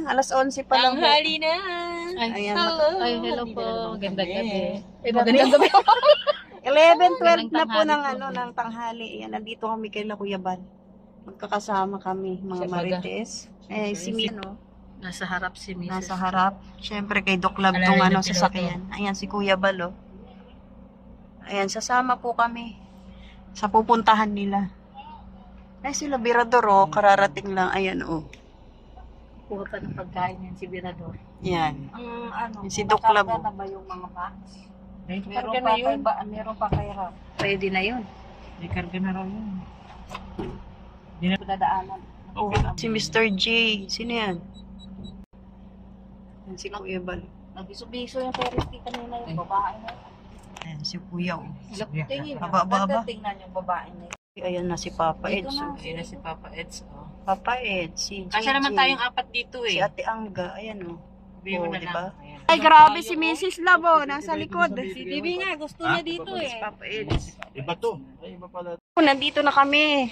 Alas 11 pa lang. Tanghali na. Ayan. Hello po. Ganda gabi. Magandang gabi. 11:12 na po ng tanghali. Ayan, nandito kami kay La Kuya Bal. Magkakasama kami, mga marites. Si Mino. Nasa harap si Mrs. Nasa harap. Siyempre kay Doc Lab tong sasakyan. Ayan, si Kuya Bal, oh. Ayan, sasama po kami sa pupuntahan nila. Ay, sila Birador, oh. Kararating lang. Ayan, oh. Kuha pa ng pagkain yan si Birador. Yan. Ang Si Doc Lab. na ba yung mga packs? Karga na yun. Meron pa kay Rap. Pwede na yun. May karga na raw yun. Dadaanan. Oh, si Mr. J. Sino yan? Yan si Kuya Bal. Nabiso-biso yung Ferris kanina yung babae na. Ayan, si Kuya, oh. Tingin. Aba. Tingnan yung babae na yun. Ayan na si Papa Eds. Ayun na si Papa Eds. Oh. Papa Eds, si Gigi. Kasi naman tayong apat dito Si eh. Ate Angga, ayan, oh. Biro na diba? lang. Ayan. Ay, grabe si Mrs. Labo, nasa likod. Si Bibi nga, gusto niya dito Si eh. Papa Eds. Iba to. Ay, iba pala. Nandito na kami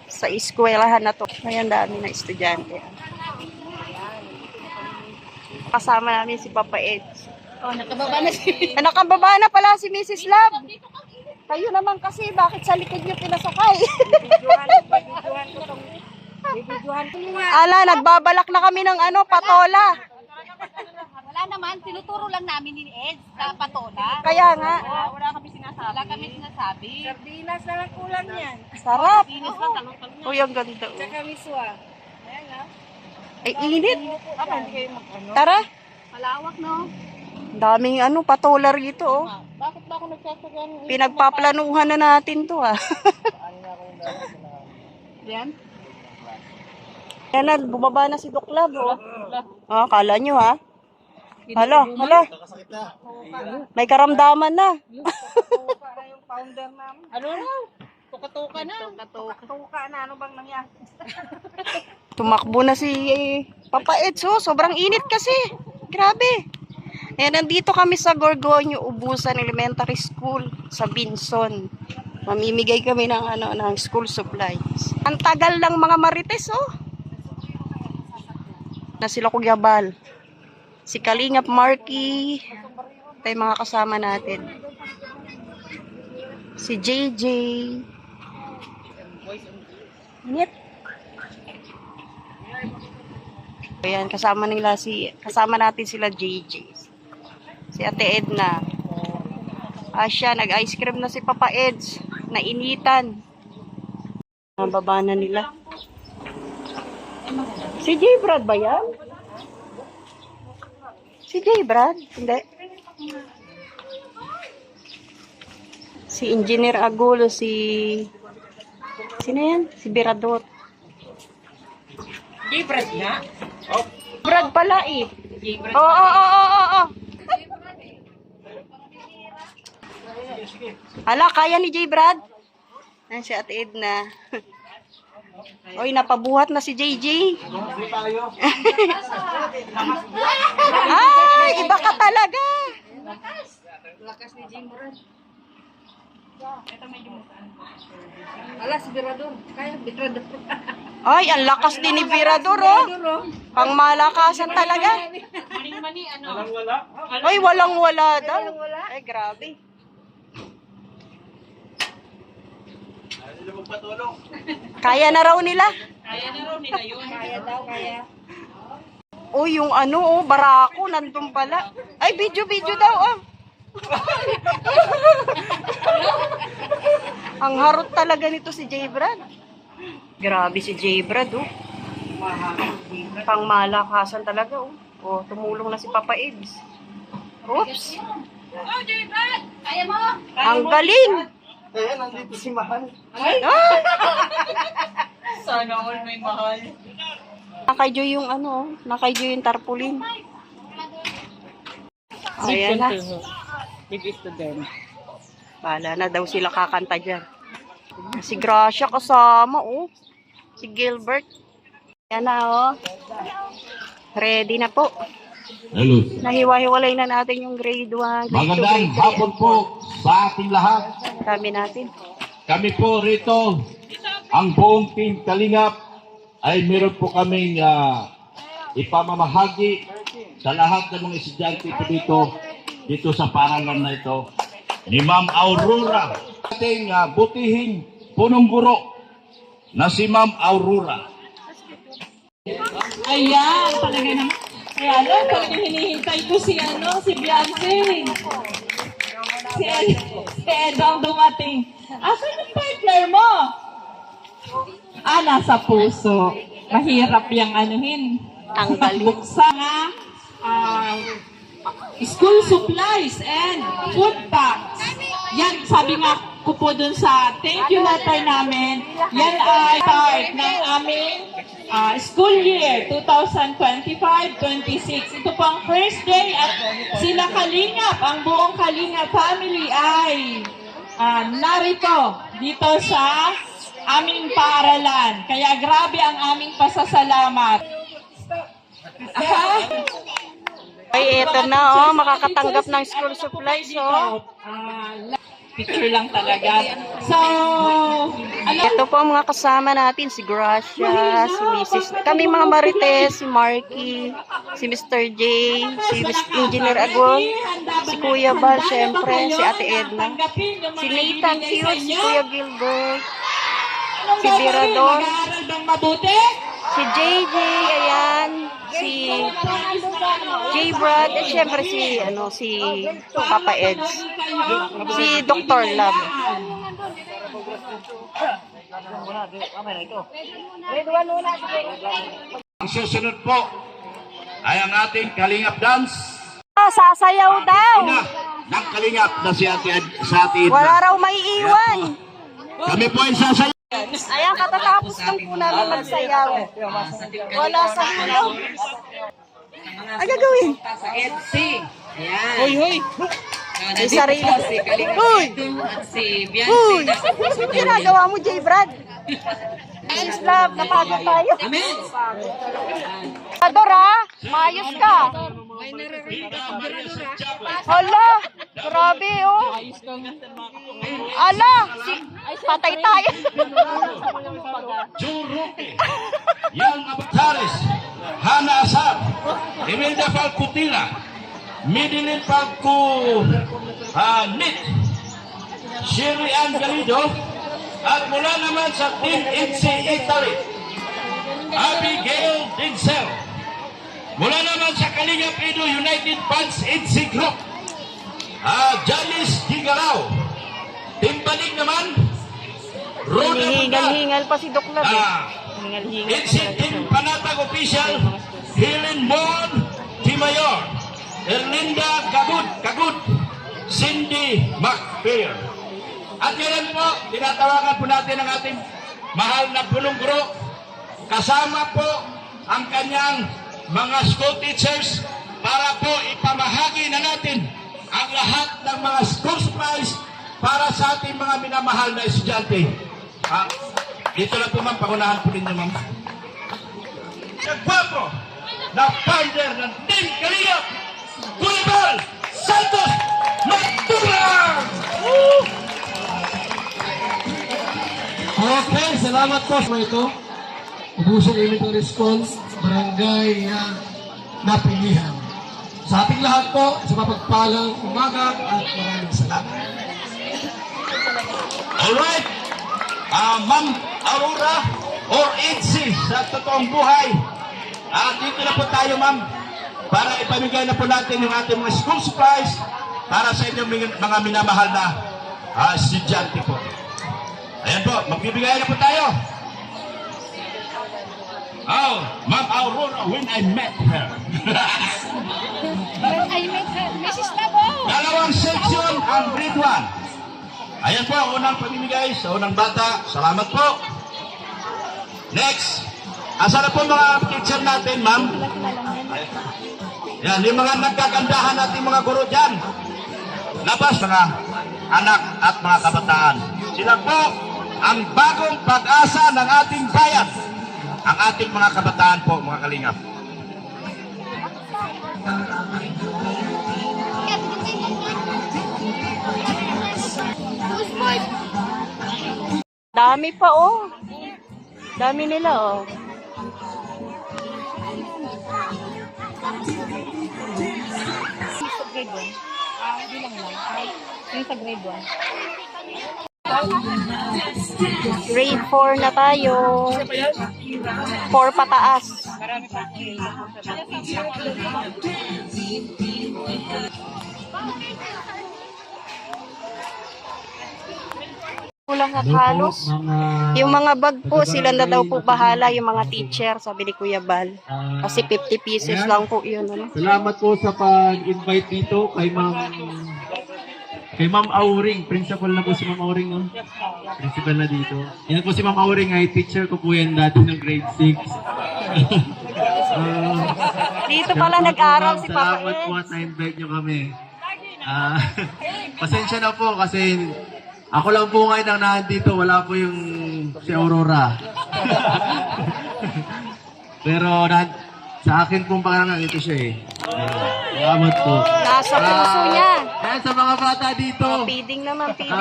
sa eskwelahan na to. Ayan, dami na estudyante. Kasama namin si Papa Eds. Oh, nakababa na si... Nakababa na pala si Mrs. Lab. Kayo naman kasi, bakit sa likod niyo pinasakay? Bibidyohan ko nga. Ala, nagbabalak na kami ng patola. Wala naman, tinuturo lang namin ni Ed sa patola. Kaya nga. Wala kami sinasabi. Wala kami sinasabi. Sardinas na lang kulang yan. Sarap. Sardinas na talong-talong. Uy, ang ganda. Oh. Tsaka miswa. Ayan na. Ay, init. Hindi kayo mag-ano. Tara. Malawak no? Daming patola rito, oh. Bakit ba ako nagsasagan? Pinagpaplanuhan na natin to, ah. Yan? Yan na, bumaba na si Doc Lab, oh. Ah, kala nyo, ha? Hala. May karamdaman na. Para yung founder namin. Ano na? Tuka-tuka na. Tuka na, ano bang nangyari? Tumakbo na si Papa Eds, oh. Sobrang init kasi. Grabe. Ayan, nandito kami sa Gorgonio Ubusan Elementary School sa Binson. Mamimigay kami ng school supplies. Ang tagal lang mga marites, oh. Na sila Kuya Bal. Si Kalingap Marky. Ito yung mga kasama natin. Si JJ. Init. Ayan, kasama natin sila JJ. Si Ate Edna. Asya, nag-ice cream na si Papa Eds. Nainitan. Nababa na nila. Si J. Brad ba yan? Si J. Brad? Hindi. Si Engineer Agulo, Sino yan? Si Birador. J. Brad nga? Brad pala eh. J. Brad. Oo. Hala, kaya ni J. Brad? Ayan si Ate Edna. Oy, napabuhat na si JJ. Ay, iba ka talaga. Lakas ni Jim Brad. Alas, Birador. Kaya, Birador. Ay, ang lakas din ni Birador, oh. Pangmalakasan talaga. Mani, ano? Ay, walang-wala daw. Ay, grabe. Kaya na raw nila. Kaya na raw nila yun. Kaya daw, kaya. Oh, yung barako, nandun pala. Ay, video daw, oh. Ang harot talaga nito si J. Brad. Grabe si J. Brad, oh. Pangmalakasan talaga, oh. Oh, tumulong na si Papa Eds. Oops. Oh, J. Brad! Kaya mo! Ang galing. Ayan, nandito si Mahal. Sana all may mahal. Nakayjo yung nakayjo yung tarpaulin. Ayan na. Big student. Bala na daw sila kakanta dyan. Si Gracia kasama, oh. Si Gilbert. Ayan na, oh. Ready na po. Hello. Nahiwa-hiwalay na natin yung grade 1, grade 2, Magandang grade 3. hapon po sa ating lahat. Dami natin. Kami po rito, ang buong Team Kalingap, ay meron po kaming ipamamahagi sa lahat ng mga estudyante dito sa paaralan na ito ni Ma'am Aurora. Ating butihing punong guro na si Ma'am Aurora. Ayan, talaga naman. Ayan, talaga hinihintay ko si Beyonce. Si Ed ang dumating. Asan yung partner mo? Nasa puso. Mahirap yung anuhin. Tanggalin. Buksan nga, school supplies and food packs. Yan, sabi nga ko po dun sa thank you letter namin, yan ay part ng aming school year 2025-26. Ito po ang first day at sila Kalingap, ang buong Kalingap family ay narito dito sa aming paaralan. Kaya grabe ang aming pasasalamat. Ay, eto na, makakatanggap ng school supplies, Picture lang talaga. So, Ito po ang mga kasama natin, si Gracia, si Mrs. Kami mga Marites, si Marky, si Mr. J, si Engineer Agong, si Kuya Bal, syempre, si Ate Edna, si Nathan Hughes, si Kuya Gilbert, si Birador, mag-aaral bang mabuti? si JJ, ayan, si J. Brad, at syempre si Papa Eds, si Dr. Love. Ang susunod po ay ang ating Kalingap Dance. Sasayaw daw. Ina ng Kalingap na si Ate Edna. Wala raw may iwan. Kami po ay sasayaw. Ayan, katatapos lang po namin magsayaw. Wala sa ilaw. Ay, gagawin. Sa EDC. Ayan. Hoy, hoy. May sarili. Si Kalingap Hoy. at si Hoy. Beyonce. Ano ginagawa mo, J. Brad? Peace, love. Napagod tayo. Amen. Adora, maayos ka. Hala, grabe, oh. Ala, patay tayo. Juruki, Yang Abatares, Hana Asar, Imelda Falcutila, Midilin Falcu Nit, Shiri Ann Galido, at mula naman sa Team ITSI Italy, Abigail Dinsel. Mula naman sa Kalingap Edu United Fans ITSI Group, Janice Higaraw. Timbalik naman, Roda Bugat. Hingal-hingal pa si Doc Love. Hingal-hingal. ITSI Team Panatag Official, Helen Mon Timayor, Erlinda Kagud, Cindy McPhair. At ngayon po, tinatawagan po natin ang ating mahal na punong guro. Kasama po ang kanyang mga school teachers para po ipamahagi na natin ang lahat ng mga school supplies para sa ating mga minamahal na estudyante. Dito lang po ma'am, pangunahan po ninyo ma'am. Nagwapo na founder ng Team Kalingap, Kuya Bal Santos Magtulang! Okay, salamat po sa ito. Ubusong Elementary School, Barangay Napilihan. Sa ating lahat po, sa mapagpalang umaga at maraming salamat. Alright, Ma'am Aurora or ITSI sa totoong buhay. Dito na po tayo ma'am para ipamigay na po natin yung ating mga school supplies para sa inyong mga minamahal na estudyante po. Ayan po, magbibigay na po tayo. Oh, Ma'am Aurora, when I met her. When I met her, Mrs. Labo. Dalawang section ang grade 1. Ayan po, unang pamimigay sa unang bata. Salamat po. Next. Asa na po mga teacher natin, ma'am? Yan, yung mga nagkagandahan natin mga guro dyan. Labas mga anak at mga kabataan. Sila po ang bagong pag-asa ng ating bayan. Ang ating mga kabataan po, mga kalingap. Dami pa, oh. Dami nila, oh. Sa grade 1. Bilang lang. Yung sa grade 1. Grade 4 na tayo. 4 pataas. Kulang at halos. Yung mga bag po, sila na daw po bahala, yung mga teacher, sabi ni Kuya Bal. Kasi 50 pieces lang po yun. Ano? Salamat po sa pag-invite dito kay Ma'am Auring. Principal na po si Ma'am Auring, no? Principal na dito. Yan po si Ma'am Auring, ay teacher ko po yan dati ng grade 6. Dito pala nag-aral si Papa Salamat po Ed. at na-invite nyo kami. Pasensya na po kasi ako lang po ngayon ang nandito. Wala po yung si Aurora. Pero sa akin pong pangalan ito siya eh. Salamat po. Nasa puso niya. Yan sa mga bata dito. Feeding naman, feeding.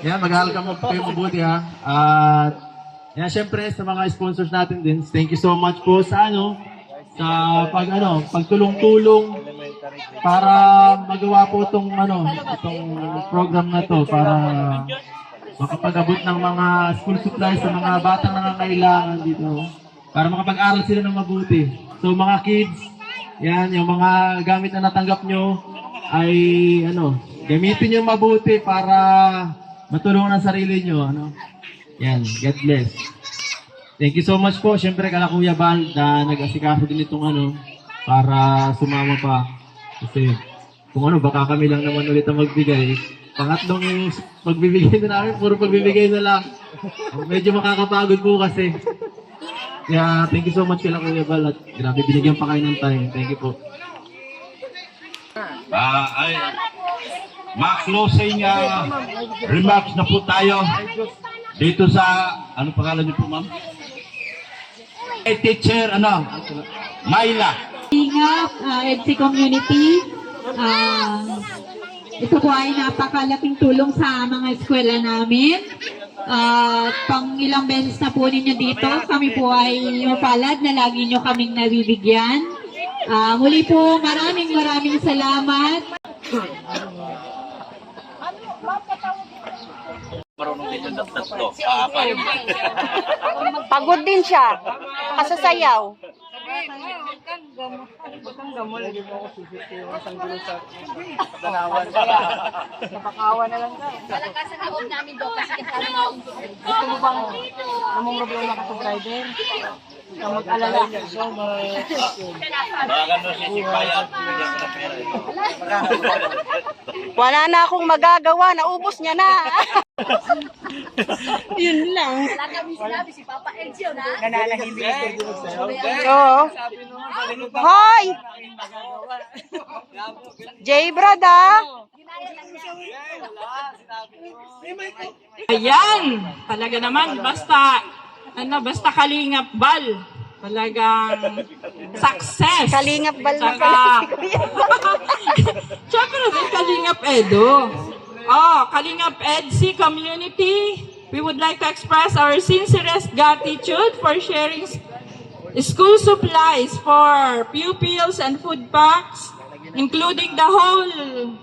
Yan, mag-aaral ka mo kayo mabuti ha. At yan, syempre sa mga sponsors natin din, thank you so much po sa pagtulong-tulong para magawa po itong program na to para makapag-abot ng mga school supplies sa mga batang nangangailangan dito para makapag-aral sila ng mabuti. So mga kids, yan, yung mga gamit na natanggap nyo ay gamitin nyo mabuti para matulungan ang sarili nyo. Yan, God bless. Thank you so much po. Siyempre, kala Kuya Bal na nag-asikaso din itong para sumama pa. Kasi kung baka kami lang naman ulit ang magbigay. Pangatlong magbibigay na namin, puro pagbibigay na lang. Medyo makakapagod po kasi. Kaya thank you so much kala Kuya Bal at grabe binigyan pa kayo ng time. Thank you po. Ma-closing remarks na po tayo dito sa, ano pangalan niyo po ma'am? Teacher, Myla. Ingap, EDSI community. Ito po ay napakalaking tulong sa mga eskwela namin. Pang ilang beses na po ninyo dito, kami po ay mapalad na lagi nyo kaming nabibigyan. Muli po, maraming salamat. Pagod din siya. Kasasayaw. Kalakasan na loob namin doon kasi kasama mga gusto mo bang namong problema ka sa driver? Ikaw mag-alala. Wala na akong magagawa. Naubos niya na. Yun lang. Wala kami sinabi si Papa Elcio na. Oo. Hoy! J-Brad ah! Ayan! Talaga naman, basta Kalingap Bal. Talagang success. Kalingap Bal na Saka, pala si Kuya. Siyempre din Kalingap Edo. Kalingap EDSI community, we would like to express our sincerest gratitude for sharing school supplies for pupils and food packs, including the whole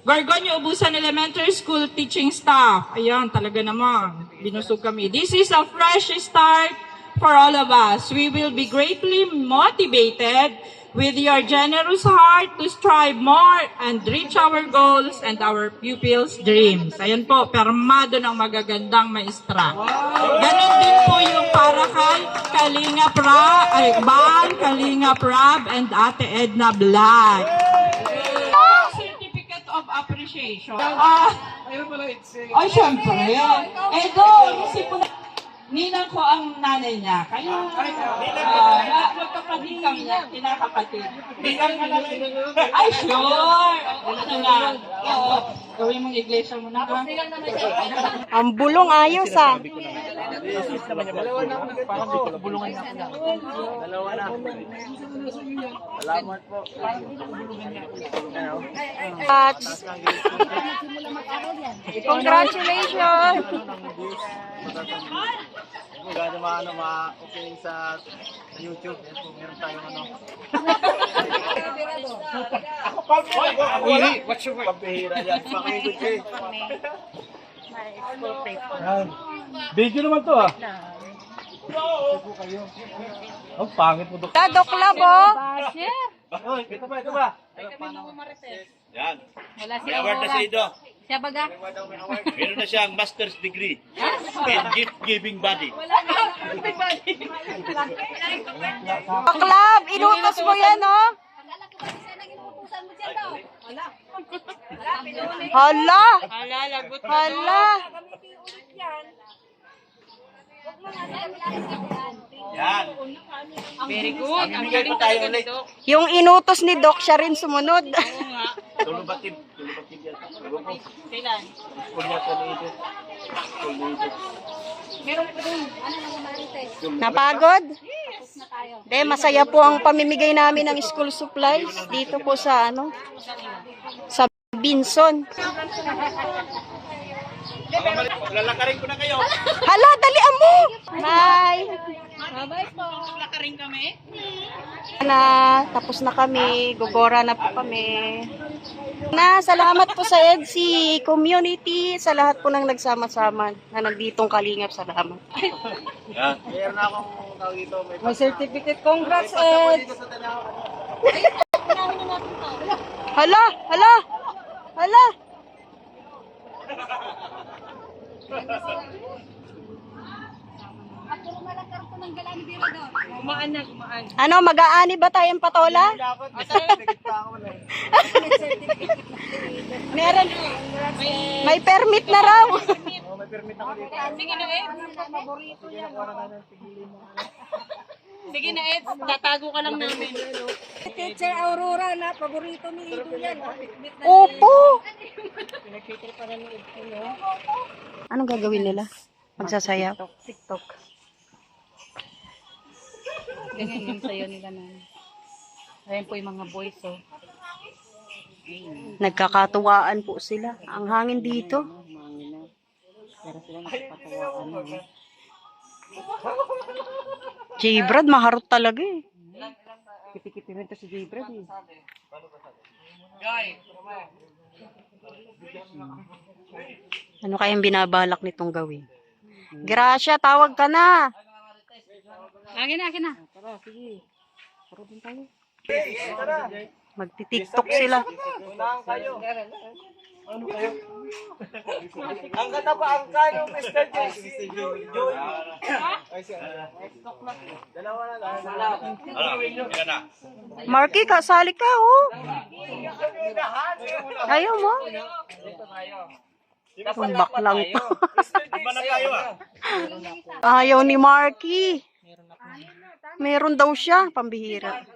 Gorgonio Ubusan Elementary School teaching staff. Ayan, talaga naman, binusog kami. This is a fresh start for all of us. We will be greatly motivated with your generous heart to strive more and reach our goals and our pupils' dreams. Ayan po, permado ng magagandang maestra. Ganon din po yung para kay Bal, Kalinga Prab, and Ate Edna Black. Certificate of Appreciation. Ay, syempre. Edo, si po ninang ko ang nanay niya. Kaya, magkapatid kami niya, kinakapatid. Ay, sure! Ano na? Oo. Gawin mong iglesia mo na. Ang bulong ayos ah. Dalawa na ako. Parang dito bulungan niya ako. Dalawa na. Salamat po. Congratulations! Kung gano'n ma-opening sa YouTube, yan po, meron tayong ano. What's your word? Pampihira yan. Pakinggan ko eh. Video naman to ah. Ang pangit mo, Dok. Doc Lab, oh! Oy, ito ba? Yan. Wala May award na si Ido. Siya baga? Meron na siyang master's degree in gift-giving body. Doc Lab, inutos mo yan, oh! Hala! Hala! Yan. Very good. Ang Bigay galing pa tayo talaga ni ulit. Doc. Yung inutos ni Doc, siya rin sumunod. Tulubatid. Tulubatid yan. Kailan? School yata ni Ido. School ni Ido. Napagod? De, masaya po ang pamimigay namin ng school supplies dito po sa sa Binson. Lalakarin ko na kayo. Hala, dalian mo! Bye! Bye-bye po. Lakarin kami. Tapos na kami, gugora na po kami. Salamat po sa EDSI community, sa lahat po ng nagsama-sama na nagditong kalingap, salamat. Yan. Meron na akong tawag dito. May certificate, congrats, Ed! Hala, hala, hala! Gumaan na, gumaan. Ano, mag-aani ba tayong patola? Meron. May permit na raw. Sige na, Ed. Sige na, Ed. Tatago ka lang namin. Teacher Aurora na paborito ni Ido yan. Opo. Anong gagawin nila? Magsasayaw? TikTok. Ganyan yung sayo nila na. Ayan po yung mga boys, oh. Nagkakatuwaan po sila. Ang hangin dito. Pero sila nakapatuwaan na. J-Brad, maharot talaga eh. Kiti-kiti rin to si J-Brad eh. Ano kayang binabalak nitong gawin? Gracia, tawag ka na. Akin na, akin na. Magti-TikTok sila. Ang kata pa ang kano, Mr. Joy. Dalawa na lang. Ano? Yan na. Marky, kasali ka oh. Ayaw mo? Tumbak lang to. Iba na tayo ah. Ayaw ni Marky. Meron daw siya, pambihira.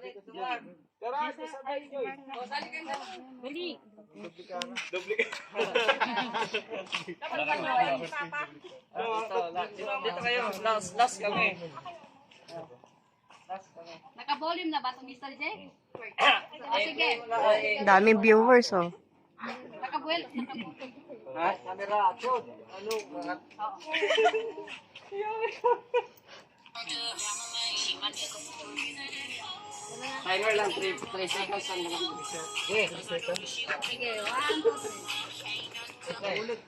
Dito kayo, last kami. Naka-volume na ba ito, Mr. J? O sige. Daming viewers oh. Naka-buel. Ha? Camera, action. Ano? Timer lang, 3 seconds lang lang. Okay, 3 seconds. Sige, 1, 2, 3. Ulit.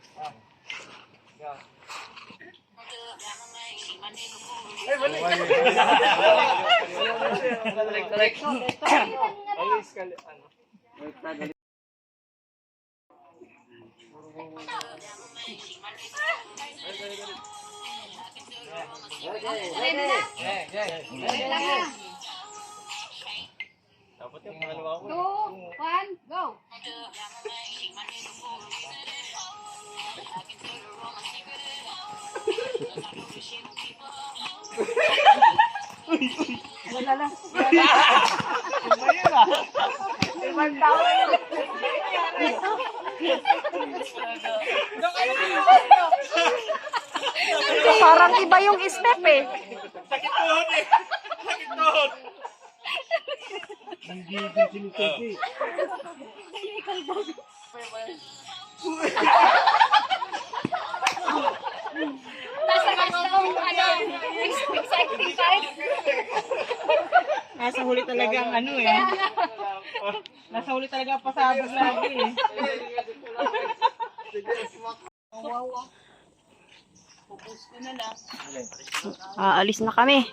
Dapat yung pangalawa ko. 2, 1, go! Hindi parang iba yung step eh. Sakit tuhod eh. Sakit tuhod. Nasa huli talaga ang ano eh. Nasa huli talaga ang pasabog lagi eh. Aalis na kami.